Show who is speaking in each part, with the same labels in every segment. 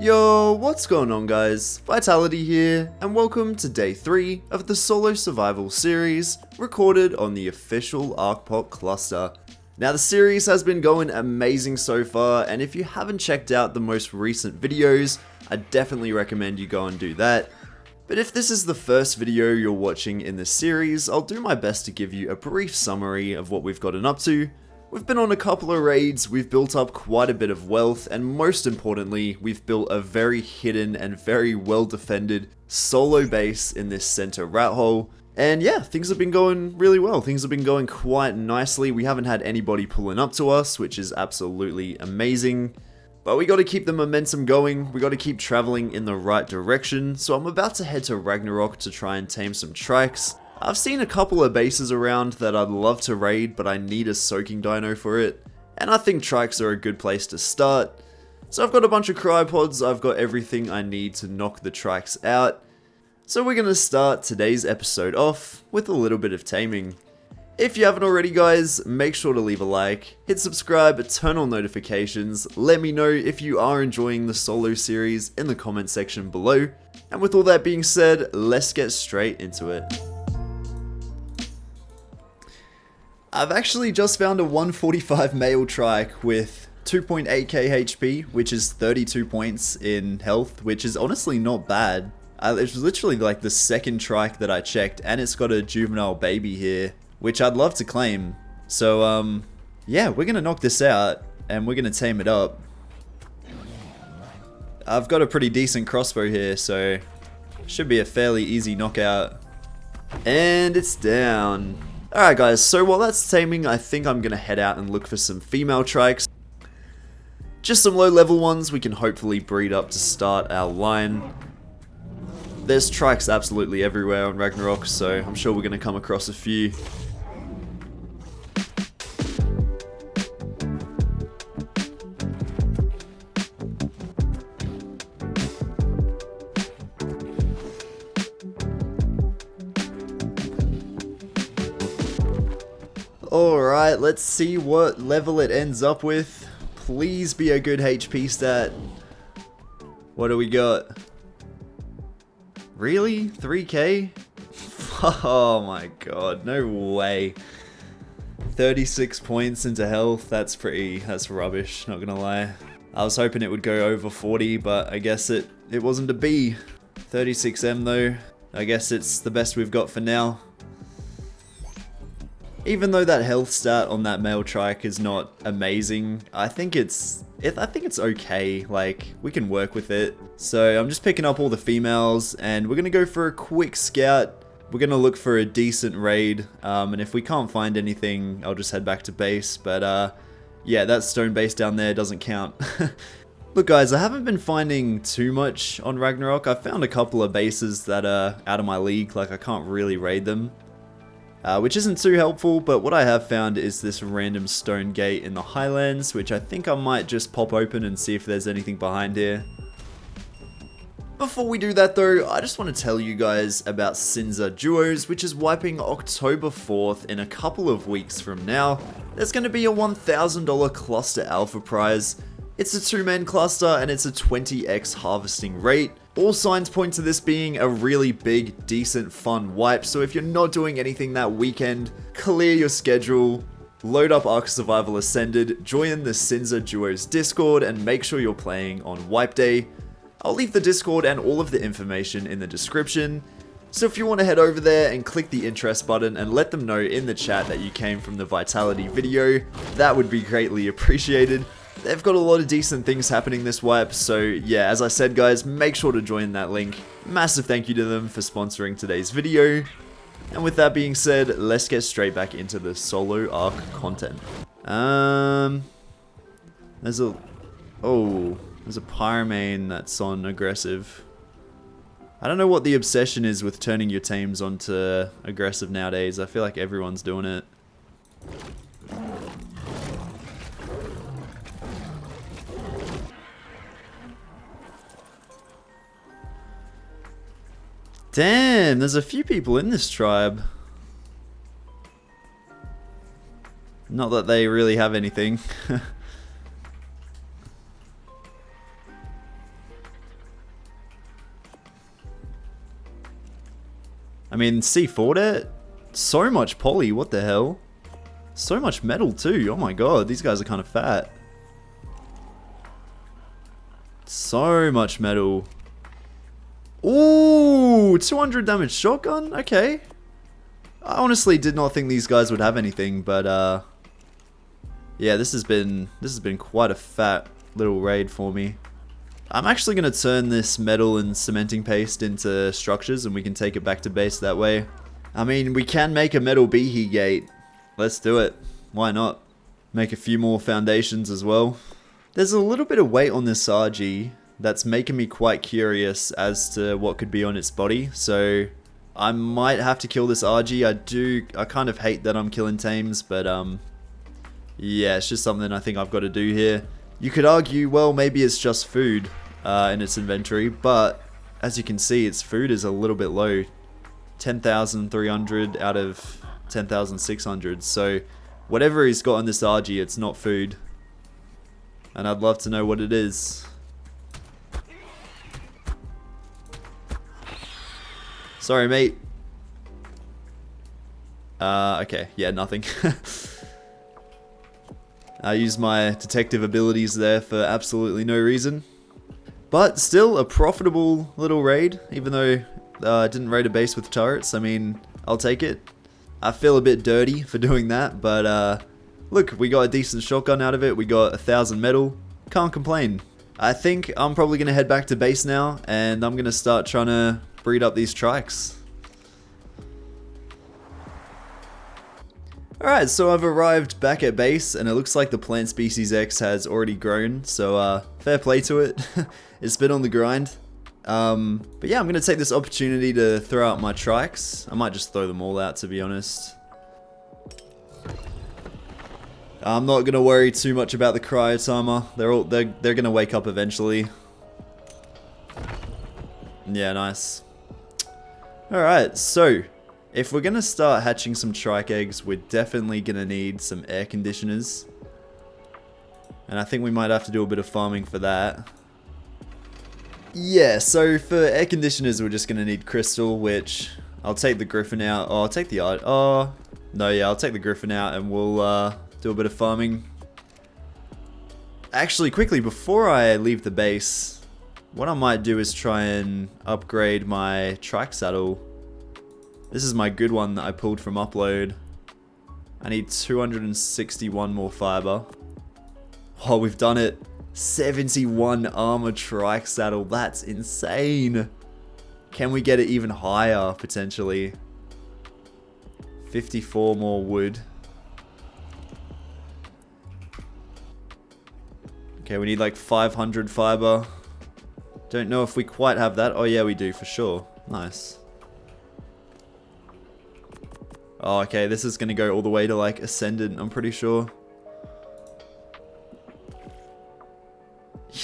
Speaker 1: Yo, what's going on guys? Vitality here, and welcome to day 3 of the solo survival series, recorded on the official ARK cluster. Now the series has been going amazing so far, and if you haven't checked out the most recent videos, I definitely recommend you go and do that. But if this is the first video you're watching in this series, I'll do my best to give you a brief summary of what we've gotten up to. We've been on a couple of raids, we've built up quite a bit of wealth, and most importantly, we've built a very hidden and very well defended solo base in this center rat hole. And yeah, things have been going really well. Things have been going quite nicely. We haven't had anybody pulling up to us, which is absolutely amazing. But we gotta keep the momentum going, we gotta keep traveling in the right direction. So I'm about to head to Ragnarok to try and tame some trikes. I've seen a couple of bases around that I'd love to raid, but I need a soaking dino for it. And I think trikes are a good place to start. So I've got a bunch of cryopods, I've got everything I need to knock the trikes out. So we're gonna start today's episode off with a little bit of taming. If you haven't already guys, make sure to leave a like, hit subscribe, turn on notifications, let me know if you are enjoying the solo series in the comment section below. And with all that being said, let's get straight into it. I've actually just found a 145 male trike with 2.8k HP, which is 32 points in health, which is honestly not bad. It was literally like the second trike that I checked, and it's got a juvenile baby here, which I'd love to claim. So yeah, we're gonna knock this out, and we're gonna tame it up. I've got a pretty decent crossbow here, so should be a fairly easy knockout. And it's down. Alright guys, so while that's taming, I think I'm gonna head out and look for some female trikes. Just some low level ones we can hopefully breed up to start our line. There's trikes absolutely everywhere on Ragnarok, so I'm sure we're gonna come across a few. Alright, let's see what level it ends up with. Please be a good HP stat. What do we got? Really? 3k? Oh my god, no way. 36 points into health, that's rubbish, not gonna lie. I was hoping it would go over 40, but I guess it wasn't to be. 36M though, I guess it's the best we've got for now. Even though that health stat on that male trike is not amazing, I think it's okay, like, we can work with it. So I'm just picking up all the females, and we're gonna go for a quick scout. We're gonna look for a decent raid, and if we can't find anything, I'll just head back to base, but yeah, that stone base down there doesn't count. Look guys, I haven't been finding too much on Ragnarok. I found a couple of bases that are out of my league, like I can't really raid them. Which isn't too helpful, but what I have found is this random stone gate in the highlands, which I think I might just pop open and see if there's anything behind here. Before we do that though, I just want to tell you guys about Cinza Duos, which is wiping October 4th in a couple of weeks from now. There's going to be a $1,000 cluster alpha prize. It's a 2-man cluster and it's a 20x harvesting rate. All signs point to this being a really big, decent, fun wipe, so if you're not doing anything that weekend, clear your schedule, load up ARK Survival Ascended, join the Cinza Duos Discord, and make sure you're playing on wipe day. I'll leave the Discord and all of the information in the description, so if you want to head over there and click the interest button and let them know in the chat that you came from the Vitality video, that would be greatly appreciated. They've got a lot of decent things happening this wipe, so yeah, as I said guys, make sure to join that link. Massive thank you to them for sponsoring today's video. And with that being said, let's get straight back into the solo ARK content. There's a pyromane that's on aggressive. I don't know what the obsession is with turning your teams onto aggressive nowadays. I feel like everyone's doing it. Damn, there's a few people in this tribe. Not that they really have anything. mean, C4 there? So much poly, what the hell? So much metal too, oh my god, these guys are kind of fat. So much metal. Ooh, 200 damage shotgun, okay. I honestly did not think these guys would have anything, but yeah, this has been quite a fat little raid for me. I'm actually going to turn this metal and cementing paste into structures and we can take it back to base that way. I mean, we can make a metal behe gate. Let's do it. Why not? Make a few more foundations as well. There's a little bit of weight on this RG that's making me quite curious as to what could be on its body. So I might have to kill this RG. I kind of hate that I'm killing tames, but yeah, it's just something I think I've got to do here. You could argue, well, maybe it's just food in its inventory, but as you can see, its food is a little bit low. 10,300 out of 10,600. So whatever he's got on this RG, it's not food. And I'd love to know what it is. Sorry, mate. Okay, yeah, nothing. I used my detective abilities there for absolutely no reason. But still a profitable little raid, even though I didn't raid a base with turrets. I mean, I'll take it. I feel a bit dirty for doing that, but look, we got a decent shotgun out of it. We got 1,000 metal. Can't complain. I think I'm probably going to head back to base now, and I'm going to start trying to breed up these trikes. Alright, so I've arrived back at base, and it looks like the plant species X has already grown, so fair play to it. It's been on the grind. But yeah, I'm going to take this opportunity to throw out my trikes. I might just throw them all out, to be honest. I'm not going to worry too much about the cryo timer. They're going to wake up eventually. Yeah, nice. Alright, so if we're going to start hatching some trike eggs, we're definitely going to need some air conditioners. And I think we might have to do a bit of farming for that. Yeah, so for air conditioners, we're just going to need crystal, which I'll take the griffin out. Oh, I'll take the art. Oh, no, yeah, I'll take the griffin out and we'll do a bit of farming. Actually, quickly, before I leave the base, what I might do is try and upgrade my trike saddle. This is my good one that I pulled from upload. I need 261 more fiber. Oh, we've done it. 71 armor trike saddle. That's insane. Can we get it even higher, potentially? 54 more wood. Okay, we need like 500 fiber. Don't know if we quite have that. Oh yeah, we do for sure. Nice. Oh, okay, this is gonna go all the way to like Ascendant, I'm pretty sure.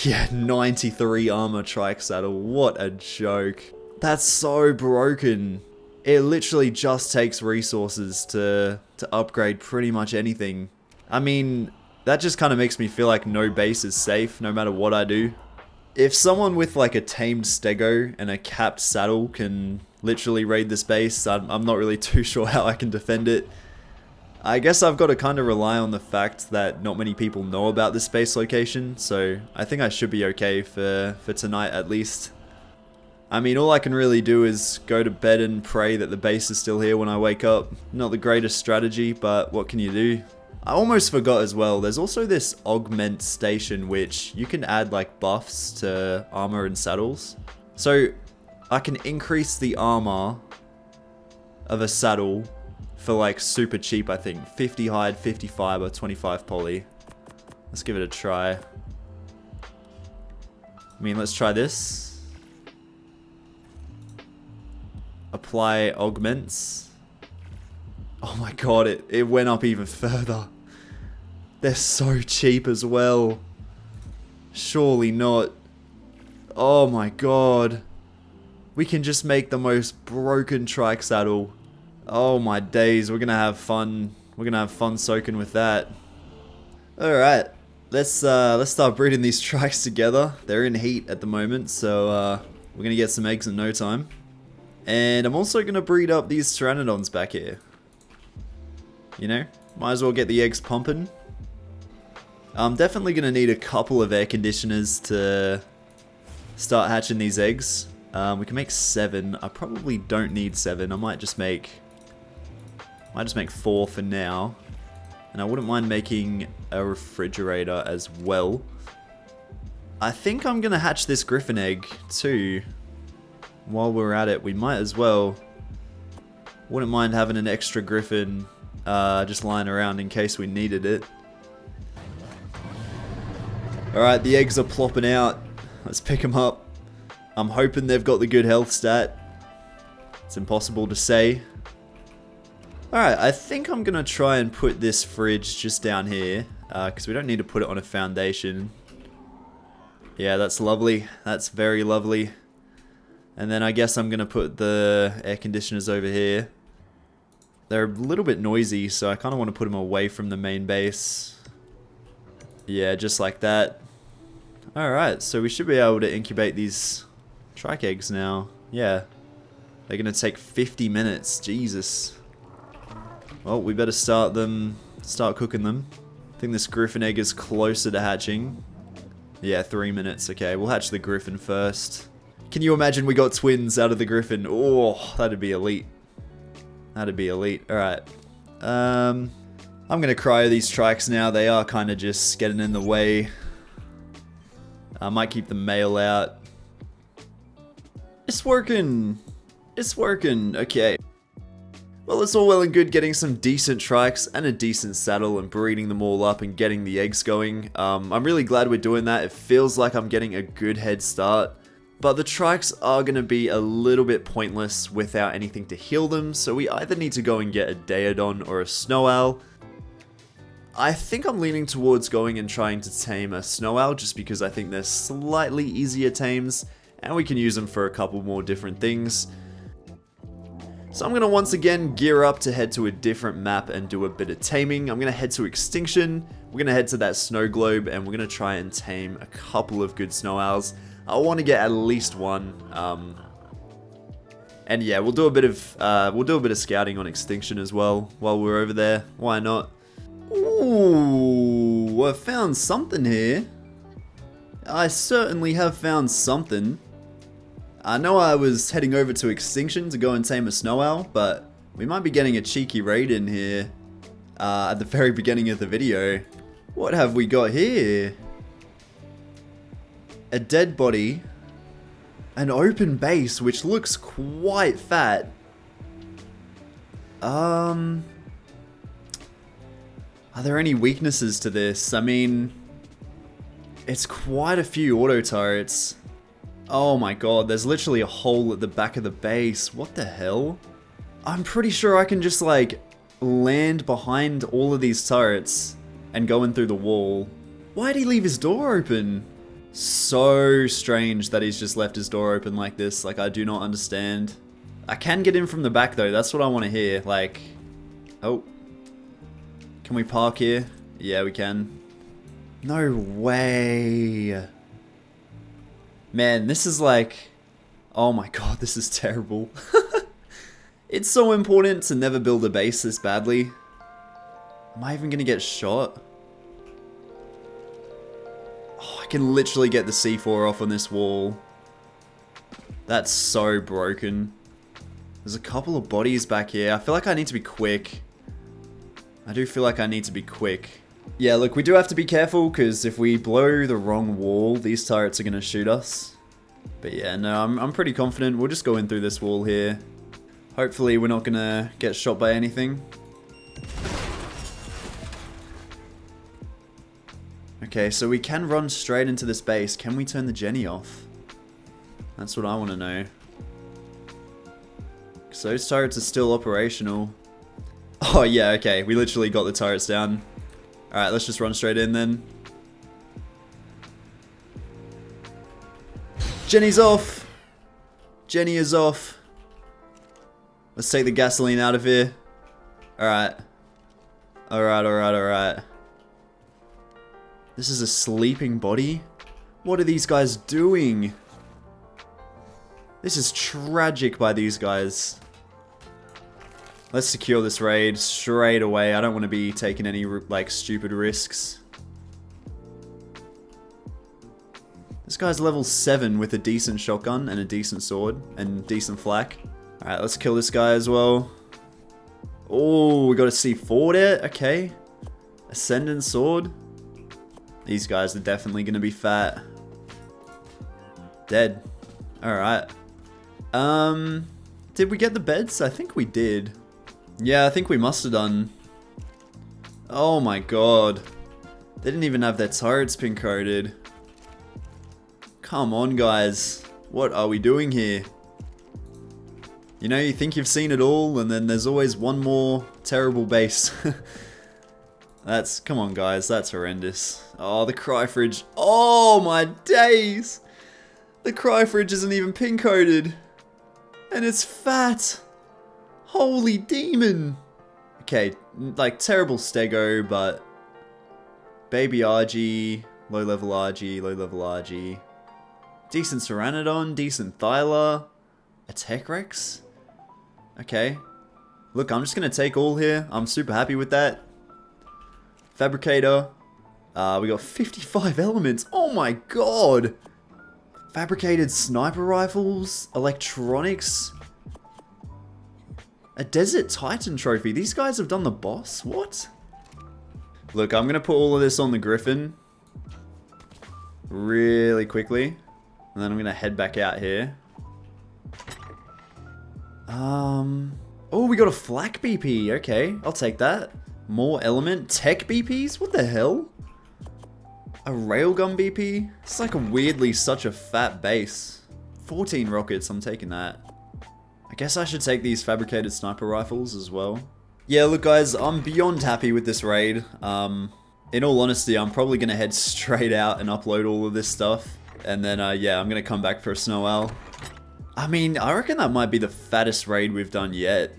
Speaker 1: Yeah, 93 armor trike saddle. What a joke. That's so broken. It literally just takes resources to upgrade pretty much anything. I mean, that just kind of makes me feel like no base is safe no matter what I do. If someone with like a tamed stego and a capped saddle can literally raid this base, I'm not really too sure how I can defend it. I guess I've got to kind of rely on the fact that not many people know about this base location, so I think I should be okay for tonight at least. I mean, all I can really do is go to bed and pray that the base is still here when I wake up. Not the greatest strategy, but what can you do? I almost forgot as well, there's also this augment station which you can add like buffs to armor and saddles. So I can increase the armor of a saddle for like super cheap, I think. 50 hide, 50 fiber, 25 poly. Let's give it a try. I mean, let's try this. Apply augments. Oh my god, it went up even further. They're so cheap as well. Surely not. Oh my god. We can just make the most broken trike saddle. Oh my days, we're gonna have fun. We're gonna have fun soaking with that. Alright, let's start breeding these trikes together. They're in heat at the moment, so we're gonna get some eggs in no time. And I'm also going to breed up these pteranodons back here. You know, might as well get the eggs pumping. I'm definitely going to need a couple of air conditioners to start hatching these eggs. We can make 7. I probably don't need 7. I might just make 4 for now. And I wouldn't mind making a refrigerator as well. I think I'm going to hatch this griffin egg too. While we're at it, we might as well. Wouldn't mind having an extra griffin just lying around in case we needed it. Alright, the eggs are plopping out. Let's pick them up. I'm hoping they've got the good health stat. It's impossible to say. Alright, I think I'm going to try and put this fridge just down here. Because we don't need to put it on a foundation. Yeah, that's lovely. That's very lovely. And then I guess I'm going to put the air conditioners over here. They're a little bit noisy, so I kind of want to put them away from the main base. Yeah, just like that. Alright, so we should be able to incubate these trike eggs now. Yeah. They're going to take 50 minutes. Jesus. Well, we better start cooking them. I think this griffin egg is closer to hatching. Yeah, 3 minutes. Okay, we'll hatch the griffin first. Can you imagine we got twins out of the griffin? Oh, that'd be elite. That'd be elite. Alright. I'm gonna cryo these trikes now. They are kind of just getting in the way. I might keep the male out. It's working. It's working. Okay. Well, it's all well and good getting some decent trikes and a decent saddle and breeding them all up and getting the eggs going. I'm really glad we're doing that. It feels like I'm getting a good head start. But the trikes are going to be a little bit pointless without anything to heal them, so we either need to go and get a Daedon or a Snow Owl. I think I'm leaning towards going and trying to tame a Snow Owl just because I think they're slightly easier tames and we can use them for a couple more different things. So I'm going to once again gear up to head to a different map and do a bit of taming. I'm going to head to Extinction, we're going to head to that snow globe, and we're going to try and tame a couple of good Snow Owls. I want to get at least one, and yeah, we'll do a bit of scouting on Extinction as well while we're over there. Why not? Ooh, I found something here. I certainly have found something. I know I was heading over to Extinction to go and tame a Snow Owl, but we might be getting a cheeky raid in here at the very beginning of the video. What have we got here? A dead body, an open base which looks quite fat. Are there any weaknesses to this? I mean, it's quite a few auto turrets. Oh my god, there's literally a hole at the back of the base. What the hell? I'm pretty sure I can just like land behind all of these turrets and go in through the wall. Why'd he leave his door open? So strange that he's just left his door open like this. Like, I do not understand. I can get in from the back though. That's what I want to hear. Like, oh. Can we park here? Yeah, we can. No way. Man, this is like... Oh my god, this is terrible. It's so important to never build a base this badly. Am I even gonna get shot? Oh, I can literally get the C4 off on this wall. That's so broken. There's a couple of bodies back here. I feel like I need to be quick. I do feel like I need to be quick. Yeah, look, we do have to be careful, because if we blow the wrong wall, these turrets are going to shoot us. But yeah, no, I'm pretty confident. We'll just go in through this wall here. Hopefully we're not going to get shot by anything. Okay, so we can run straight into this base. Can we turn the Jenny off? That's what I want to know. Because those turrets are still operational. Oh yeah, okay. We literally got the turrets down. Alright, let's just run straight in then. Jenny's off! Jenny is off. Let's take the gasoline out of here. Alright. Alright. This is a sleeping body? What are these guys doing? This is tragic by these guys. Let's secure this raid straight away. I don't want to be taking any, like, stupid risks. This guy's level 7 with a decent shotgun and a decent sword and decent flak. Alright, let's kill this guy as well. Oh, we got a C4 there. Okay. Ascendant sword. These guys are definitely going to be fat. Dead. Alright. Did we get the beds? I think we did. Yeah, I think we must have done. Oh my god. They didn't even have their turrets pin coded. Come on, guys. What are we doing here? You know, you think you've seen it all, and then there's always one more terrible base. Come on, guys, that's horrendous. Oh, the cry fridge. Oh my days! The cry fridge isn't even pin coded. And it's fat. Holy demon. Okay, like terrible stego, but baby RG, low level RG, low level RG. Decent Pteranodon, decent Thyla, a Tech Rex. Okay. Look, I'm just gonna take all here. I'm super happy with that. Fabricator. We got 55 elements. Oh my god. Fabricated sniper rifles, electronics. A Desert Titan trophy. These guys have done the boss? What? Look, I'm going to put all of this on the Griffin. Really quickly. And then I'm going to head back out here. Oh, we got a flak BP. Okay, I'll take that. More element. Tech BPs? What the hell? A railgun BP? It's like weirdly such a fat base. 14 rockets, I'm taking that. I guess I should take these fabricated sniper rifles as well. Yeah, look guys, I'm beyond happy with this raid. In all honesty, I'm probably going to head straight out and upload all of this stuff. And then, yeah, I'm going to come back for a snow owl. I mean, I reckon that might be the fattest raid we've done yet.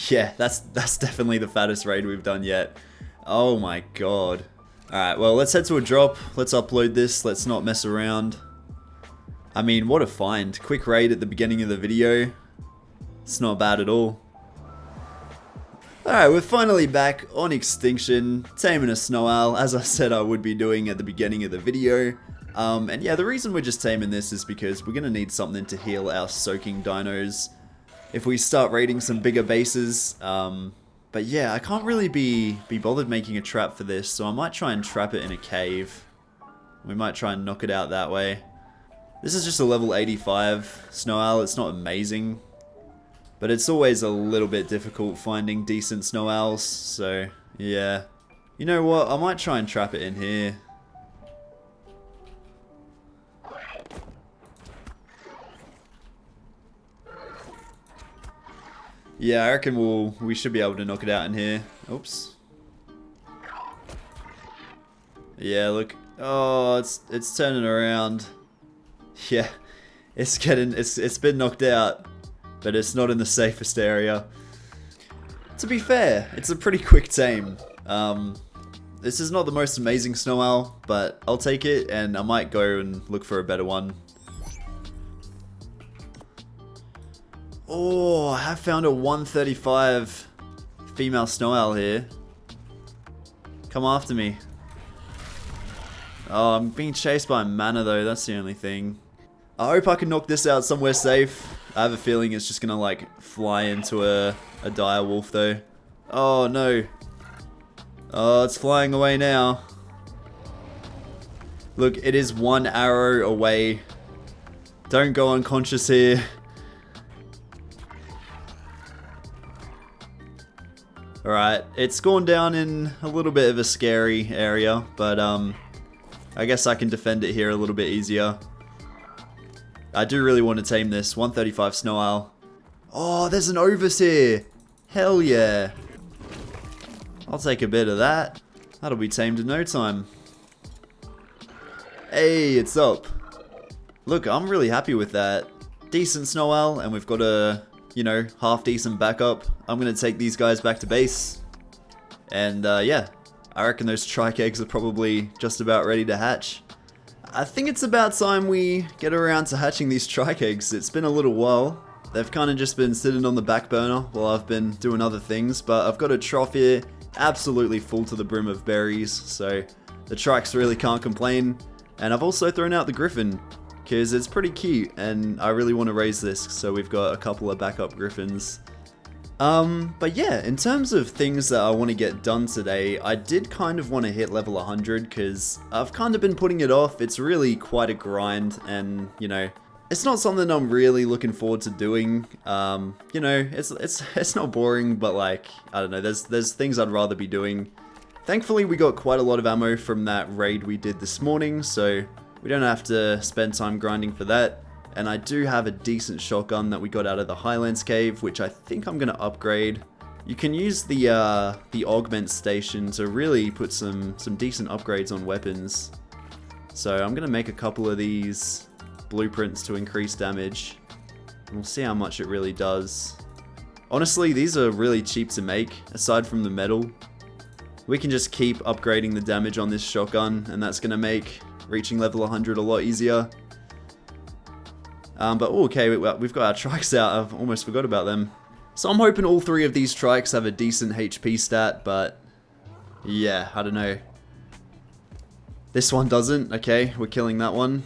Speaker 1: Yeah, that's definitely the fattest raid we've done yet. Oh my god. Alright, well, let's head to a drop. Let's upload this. Let's not mess around. I mean, what a find. Quick raid at the beginning of the video. It's not bad at all. Alright, we're finally back on Extinction, taming a snow owl, as I said I would be doing at the beginning of the video. And yeah, the reason we're just taming this is because we're going to need something to heal our soaking dinos if we start raiding some bigger bases. But yeah, I can't really be bothered making a trap for this, so I might try and trap it in a cave. We might try and knock it out that way. This is just a level 85 snow owl. It's not amazing, but it's always a little bit difficult finding decent snow owls, so yeah. You know what, I might try and trap it in here. Yeah, I reckon we should be able to knock it out in here. Oops. Yeah, look. Oh, it's turning around. Yeah, it's been knocked out, but it's not in the safest area. To be fair, it's a pretty quick tame. This is not the most amazing snow owl, but I'll take it, and I might go and look for a better one. Oh, I have found a 135 female snow owl here. Come after me. Oh, I'm being chased by a mana though, that's the only thing. I hope I can knock this out somewhere safe. I have a feeling it's just gonna like fly into a dire wolf though. Oh no. Oh, it's flying away now. Look, it is one arrow away. Don't go unconscious here. Alright, it's gone down in a little bit of a scary area, but I guess I can defend it here a little bit easier. I do really want to tame this 135 snow owl. Oh, there's an Ovis here! Hell yeah! I'll take a bit of that. That'll be tamed in no time. Hey, it's up. Look, I'm really happy with that. Decent snow owl, and we've got a, you know, half decent backup. I'm gonna take these guys back to base. And yeah, I reckon those trike eggs are probably just about ready to hatch. I think it's about time we get around to hatching these trike eggs. It's been a little while. They've kind of just been sitting on the back burner while I've been doing other things, but I've got a trough here, absolutely full to the brim of berries, so the trikes really can't complain. And I've also thrown out the griffin, because it's pretty cute, and I really want to raise this, so we've got a couple of backup griffins. But yeah, in terms of things that I want to get done today, I did kind of want to hit level 100, because I've kind of been putting it off. It's really quite a grind, and, you know, it's not something I'm really looking forward to doing. You know, it's not boring, but like, I don't know, there's things I'd rather be doing. Thankfully, we got quite a lot of ammo from that raid we did this morning, so we don't have to spend time grinding for that. And I do have a decent shotgun that we got out of the Highlands cave, which I think I'm gonna upgrade. You can use the augment station to really put some decent upgrades on weapons. So I'm gonna make a couple of these blueprints to increase damage, and we'll see how much it really does. Honestly, these are really cheap to make, aside from the metal. We can just keep upgrading the damage on this shotgun, and that's gonna make reaching level 100 a lot easier. But okay, we've got our trikes out. I've almost forgot about them. So I'm hoping all three of these trikes have a decent HP stat, but yeah, I don't know. This one doesn't. Okay, we're killing that one.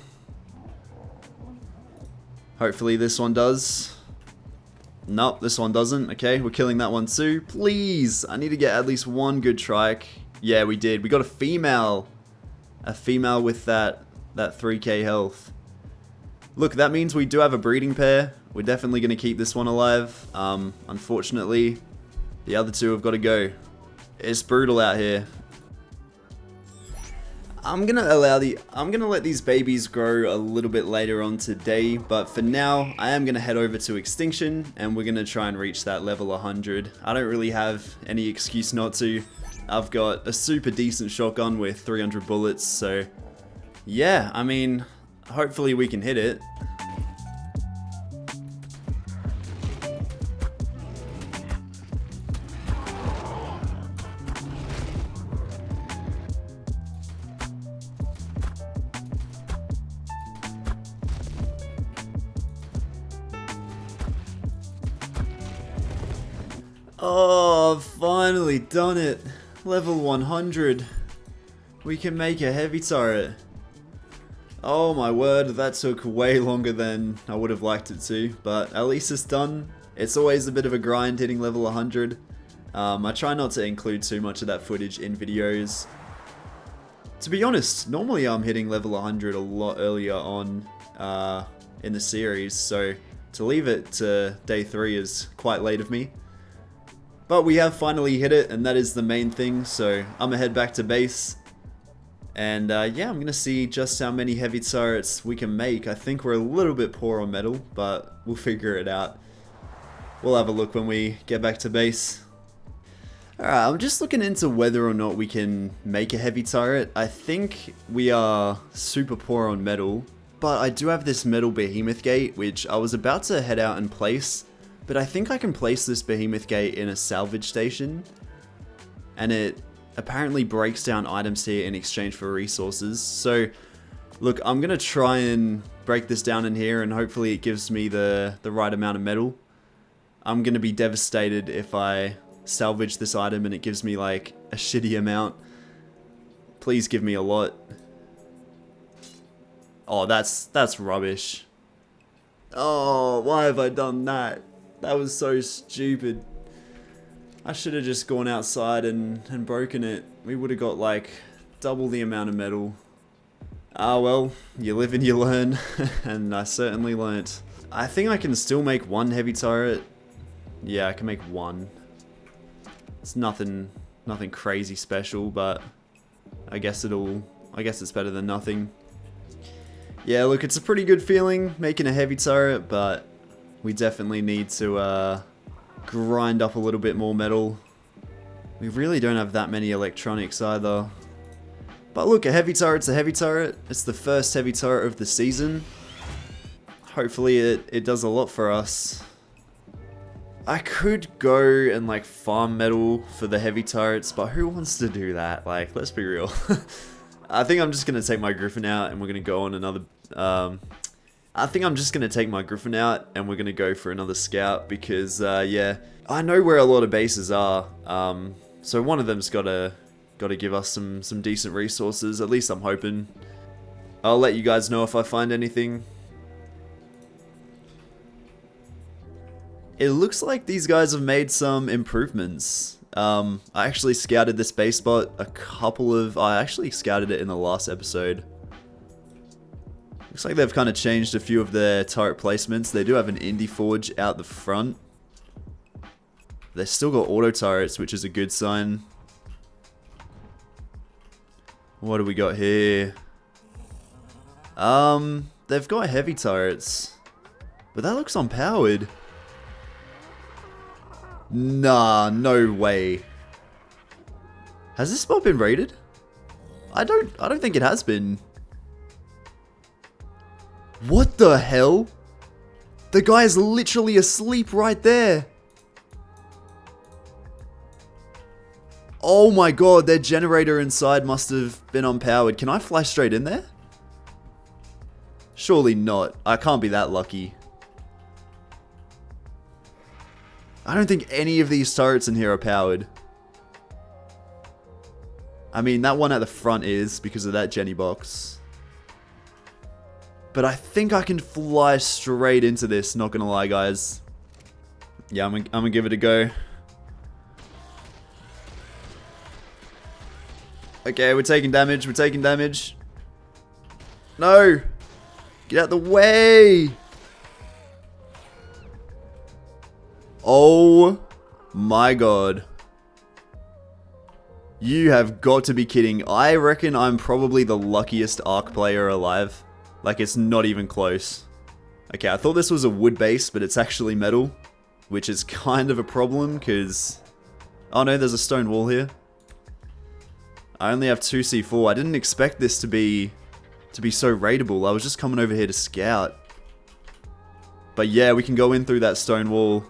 Speaker 1: Hopefully this one does. Nope, this one doesn't. Okay, we're killing that one too. Please, I need to get at least one good trike. Yeah, we did. We got a female. A female with that 3k health. Look, that means we do have a breeding pair. We're definitely going to keep this one alive. Unfortunately, the other two have got to go. It's brutal out here. I'm gonna let these babies grow a little bit later on today, but for now, I am gonna head over to Extinction, and we're gonna try and reach that level 100. I don't really have any excuse not to. I've got a super decent shotgun with 300 bullets, so yeah, I mean, hopefully we can hit it. Oh, I've finally done it. Level 100. We can make a heavy turret. Oh my word, that took way longer than I would have liked it to, but at least it's done. It's always a bit of a grind hitting level 100. I try not to include too much of that footage in videos. To be honest, normally I'm hitting level 100 a lot earlier on in the series, so to leave it to day 3 is quite late of me. But we have finally hit it, and that is the main thing, so I'm gonna head back to base. And yeah, I'm gonna see just how many heavy turrets we can make. I think we're a little bit poor on metal, but we'll figure it out. We'll have a look when we get back to base. Alright, I'm just looking into whether or not we can make a heavy turret. I think we are super poor on metal, but I do have this metal behemoth gate, which I was about to head out and place. But I think I can place this behemoth gate in a salvage station, and it apparently breaks down items here in exchange for resources. So look, I'm gonna try and break this down in here, and hopefully it gives me the right amount of metal. I'm gonna be devastated if I salvage this item and it gives me like a shitty amount. Please give me a lot. Oh, that's rubbish. Oh, why have I done that? That was so stupid. I should have just gone outside and broken it. We would have got like double the amount of metal. Ah well, you live and you learn, and I certainly learnt. I think I can still make one heavy turret. Yeah, I can make one. It's nothing crazy special, but I guess it's better than nothing. Yeah, look, it's a pretty good feeling making a heavy turret, but we definitely need to grind up a little bit more metal. We really don't have that many electronics either. But look, a heavy turret's a heavy turret. It's the first heavy turret of the season. Hopefully it does a lot for us. I could go and like farm metal for the heavy turrets, but who wants to do that? Like, let's be real. I think I'm just going to take my Griffin out and we're going to go on another... I think I'm just going to take my Griffin out and we're going to go for another scout because, yeah, I know where a lot of bases are. So one of them's got to give us some decent resources. At least I'm hoping. I'll let you guys know if I find anything. It looks like these guys have made some improvements. I actually scouted this base spot I actually scouted it in the last episode. Looks like they've kind of changed a few of their turret placements. They do have an indie forge out the front. They've still got auto turrets, which is a good sign. What do we got here? They've got heavy turrets. But that looks unpowered. Nah, no way. Has this spot been raided? I don't think it has been. What the hell? The guy is literally asleep right there. Oh my god, their generator inside must have been unpowered. Can I fly straight in there? Surely not. I can't be that lucky. I don't think any of these turrets in here are powered. I mean, that one at the front is because of that Jenny box. But I think I can fly straight into this, not gonna lie, guys. Yeah, I'm gonna give it a go. Okay, we're taking damage, we're taking damage. No! Get out the way! Oh my god. You have got to be kidding. I reckon I'm probably the luckiest ARK player alive. Like, it's not even close. Okay, I thought this was a wood base, but it's actually metal. Which is kind of a problem, because... Oh no, there's a stone wall here. I only have 2 C4. I didn't expect this to be so raidable. I was just coming over here to scout. But yeah, we can go in through that stone wall.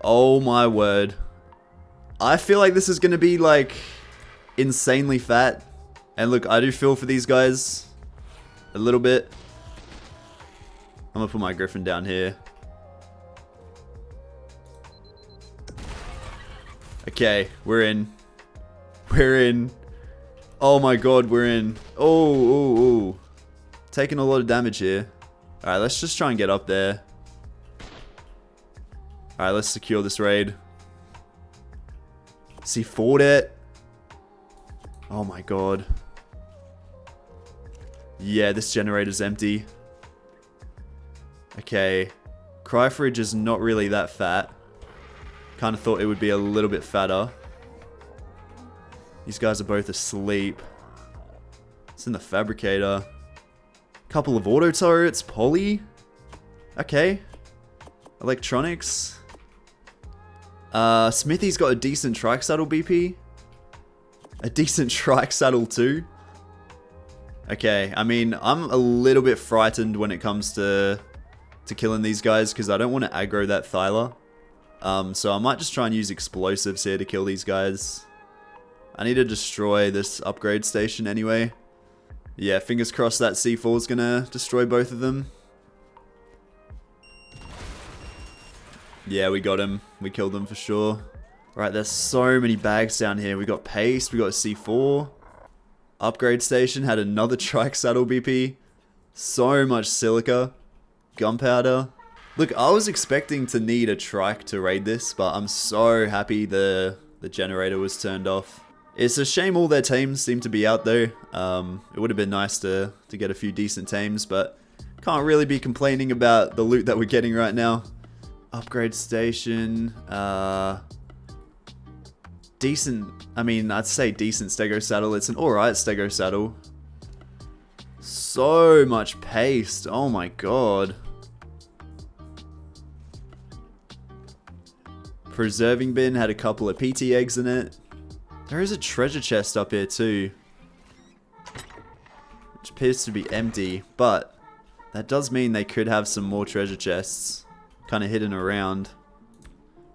Speaker 1: Oh my word. I feel like this is going to be, like, insanely fat. And look, I do feel for these guys a little bit. I'm going to put my Griffin down here. Okay, we're in. We're in. Oh my god, we're in. Oh. Taking a lot of damage here. Alright, let's just try and get up there. Alright, let's secure this raid. C4'd it. Oh my god. Yeah, this generator's empty. Okay. Cryfridge is not really that fat. Kind of thought it would be a little bit fatter. These guys are both asleep. It's in the fabricator. Couple of auto turrets. Poly. Okay. Electronics. Smithy's got a decent trike saddle BP. A decent trike saddle too. Okay, I mean, I'm a little bit frightened when it comes to killing these guys because I don't want to aggro that Thyla. So I might just try and use explosives here to kill these guys. I need to destroy this upgrade station anyway. Yeah, fingers crossed that C4 is gonna destroy both of them. Yeah, we got him. We killed him for sure. Right, there's so many bags down here. We got paste, we got C4. Upgrade station had another trike saddle BP. So much silica. Gunpowder. Look, I was expecting to need a trike to raid this, but I'm so happy the generator was turned off. It's a shame all their tames seem to be out though. It would have been nice to get a few decent tames, but can't really be complaining about the loot that we're getting right now. Upgrade station. Decent, I mean, I'd say decent stego saddle. It's an alright stego saddle. So much paste. Oh my god. Preserving bin had a couple of PT eggs in it. There is a treasure chest up here too, which appears to be empty, but that does mean they could have some more treasure chests kind of hidden around.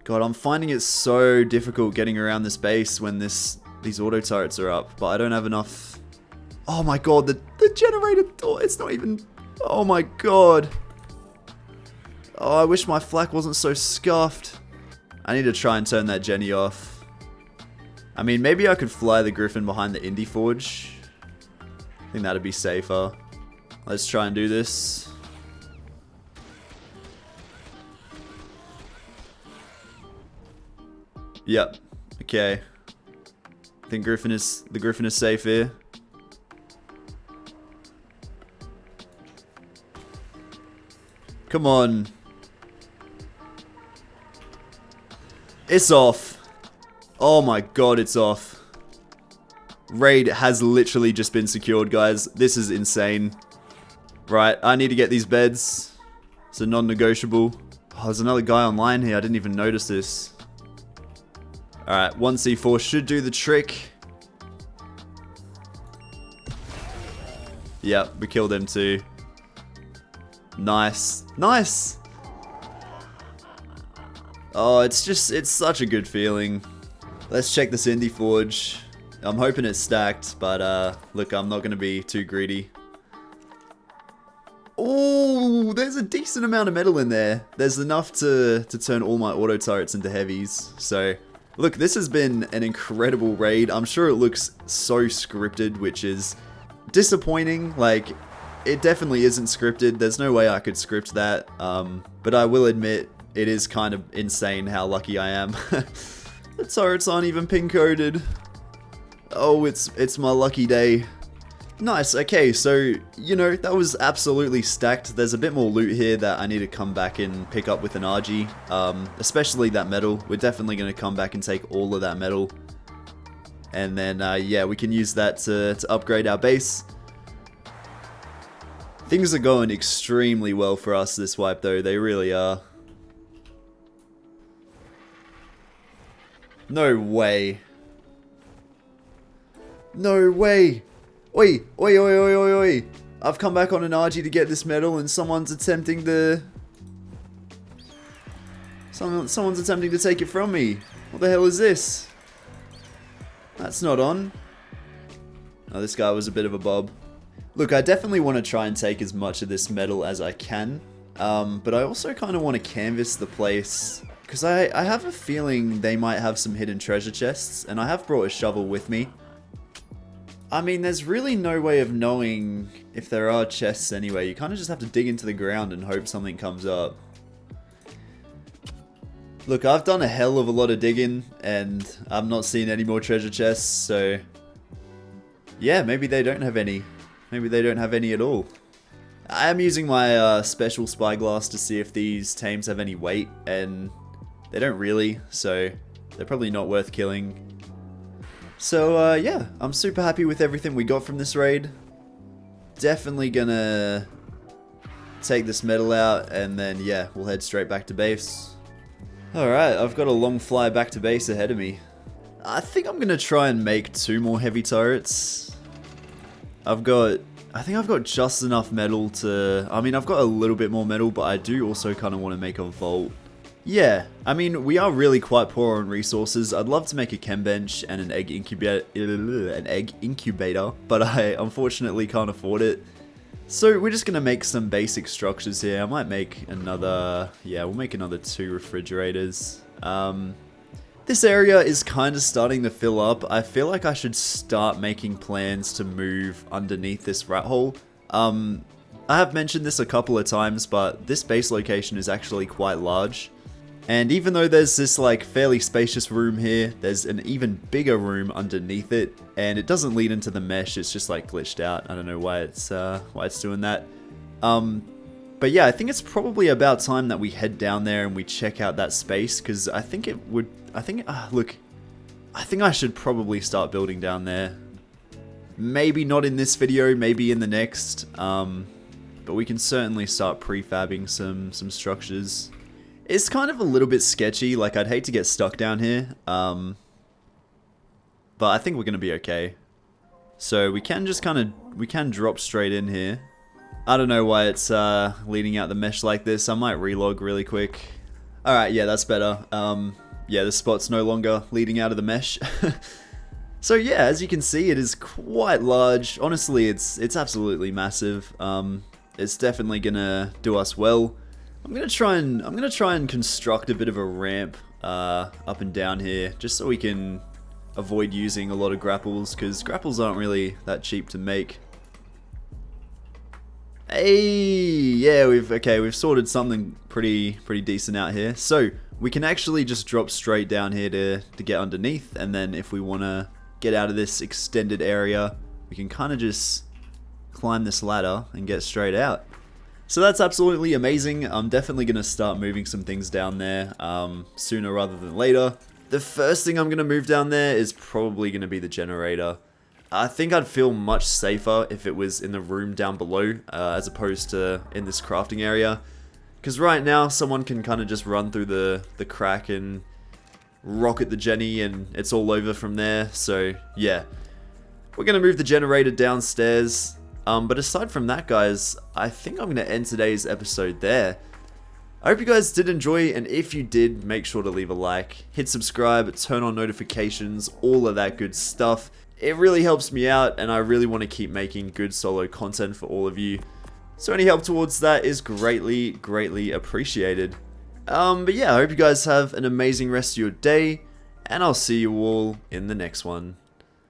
Speaker 1: God, I'm finding it so difficult getting around this base when this These auto turrets are up, but I don't have enough. Oh my god, the generator door, it's not even... Oh my god. Oh, I wish my flak wasn't so scuffed. I need to try and turn that Jenny off. I mean, maybe I could fly the Griffin behind the Indie Forge. I think that'd be safer. Let's try and do this. Yep. Okay. I think the Griffin is safe here. Come on. It's off. Oh my god, it's off. Raid has literally just been secured, guys. This is insane. Right, I need to get these beds. It's a non-negotiable. Oh, there's another guy online here. I didn't even notice this. Alright, 1C4 should do the trick. Yep, we killed him too. Nice. Nice! Oh, it's such a good feeling. Let's check this Indie Forge. I'm hoping it's stacked, but look, I'm not going to be too greedy. Oh, there's a decent amount of metal in there. There's enough to turn all my auto turrets into heavies. So, look, this has been an incredible raid. I'm sure it looks so scripted, which is disappointing. Like, it definitely isn't scripted. There's no way I could script that. But I will admit, it is kind of insane how lucky I am. The turrets aren't even pin-coded. Oh, it's my lucky day. Nice, okay, so, you know, that was absolutely stacked. There's a bit more loot here that I need to come back and pick up with an RG. Especially that metal. We're definitely going to come back and take all of that metal. And then, yeah, we can use that to upgrade our base. Things are going extremely well for us this wipe, though. They really are. No way. No way. Oi, oi, oi, oi, oi, oi. I've come back on an RG to get this medal and someone's attempting to... Someone's attempting to take it from me. What the hell is this? That's not on. Oh, this guy was a bit of a bob. Look, I definitely want to try and take as much of this metal as I can. But I also kind of want to canvas the place. Because I have a feeling they might have some hidden treasure chests. And I have brought a shovel with me. I mean, there's really no way of knowing if there are chests anyway. You kind of just have to dig into the ground and hope something comes up. Look, I've done a hell of a lot of digging, and I've not seen any more treasure chests, so... yeah, maybe they don't have any. Maybe they don't have any at all. I am using my special spyglass to see if these tames have any weight, and they don't really, so they're probably not worth killing. So, yeah, I'm super happy with everything we got from this raid. Definitely gonna take this medal out, and then, yeah, we'll head straight back to base. Alright, I've got a long fly back to base ahead of me. I think I'm gonna try and make 2 more heavy turrets. I think I've got just enough metal to... I mean, I've got a little bit more metal, but I do also kind of want to make a vault. Yeah, I mean, we are really quite poor on resources. I'd love to make a chem bench and an egg incubator, but I unfortunately can't afford it. So we're just gonna make some basic structures here. I might make another, yeah, we'll make another 2 refrigerators. This area is kind of starting to fill up. I feel like I should start making plans to move underneath this rat hole. I have mentioned this a couple of times, but this base location is actually quite large. And even though there's this like fairly spacious room here, there's an even bigger room underneath it, and it doesn't lead into the mesh. It's just like glitched out. I don't know why it's doing that. But yeah, I think it's probably about time that we head down there and we check out that space, because I think it would. Look, I think I should probably start building down there. Maybe not in this video, maybe in the next. But we can certainly start prefabbing some structures. It's kind of a little bit sketchy, like I'd hate to get stuck down here, but I think we're going to be okay. So we can just we can drop straight in here. I don't know why it's leading out the mesh like this. I might relog really quick. Alright, yeah, that's better. Yeah, the spot's no longer leading out of the mesh. So yeah, as you can see, it is quite large. Honestly, it's absolutely massive. It's definitely gonna do us well. I'm gonna try and construct a bit of a ramp up and down here, just so we can avoid using a lot of grapples, because grapples aren't really that cheap to make. Hey, yeah, we've sorted something pretty decent out here. So we can actually just drop straight down here to get underneath, and then if we want to get out of this extended area, we can kind of just climb this ladder and get straight out. So that's absolutely amazing. I'm definitely going to start moving some things down there sooner rather than later. The first thing I'm going to move down there is probably going to be the generator. I think I'd feel much safer if it was in the room down below as opposed to in this crafting area. Because right now someone can kind of just run through the crack and rocket the Jenny and it's all over from there. So yeah, we're going to move the generator downstairs. But aside from that, guys, I think I'm going to end today's episode there. I hope you guys did enjoy, and if you did, make sure to leave a like, hit subscribe, turn on notifications, all of that good stuff. It really helps me out, and I really want to keep making good solo content for all of you. So any help towards that is greatly appreciated. But yeah, I hope you guys have an amazing rest of your day, and I'll see you all in the next one.